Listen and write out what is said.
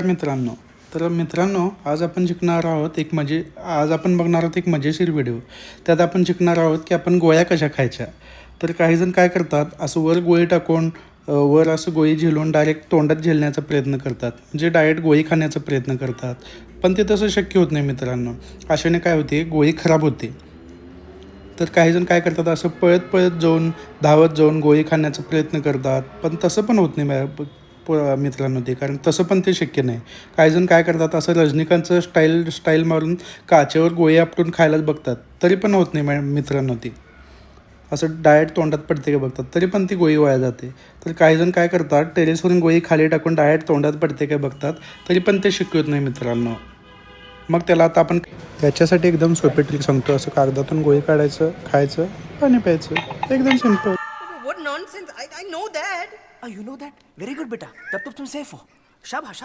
मित्रांनो आज आपण शिकणार आहोत आज आपण बघणार आहोत एक मजेशीर व्हिडिओ. त्यात आपण शिकणार आहोत की आपण गोळ्या कशा खायच्या. तर काही जण काय करतात, असं वर गोळी टाकून वर असं गोळी झेलून डायरेक्ट तोंडात झेलण्याचा प्रयत्न करतात, म्हणजे डायरेक्ट गोळी खाण्याचा प्रयत्न करतात. पण ते तसं शक्य होत नाही मित्रांनो. अशाने काय होते, गोळी खराब होते. तर काही जण काय करतात, असं पळत जाऊन धावत जाऊन गोळी खाण्याचा प्रयत्न करतात, पण तसं पण होत नाही मित्रांनो ते, कारण तसं पण ते शक्य नाही. काही जण काय करतात, असं रजनीकांतचं स्टाईल मारून काचेवर गोळी आपटून खायलाच बघतात, तरी पण होत नाही मित्रांनो ते. असं डायरेक्ट तोंडात पडते का बघतात, तरी पण ती गोळी वाया जाते. तर काही जण काय करतात, टेरेसवरून गोळी खाली टाकून डायरेक्ट तोंडात पडते का बघतात, तरी पण ते शक्य होत नाही मित्रांनो. मग त्याला आता आपण त्याच्यासाठी एकदम सोपी ट्रिक सांगतो. असं कागदातून गोळी काढायचं, खायचं, पाणी प्यायचं, एकदम simple. What nonsense! I know that. You know that? Very good, beta. तब तो तुम सेफ हो. शाबाश.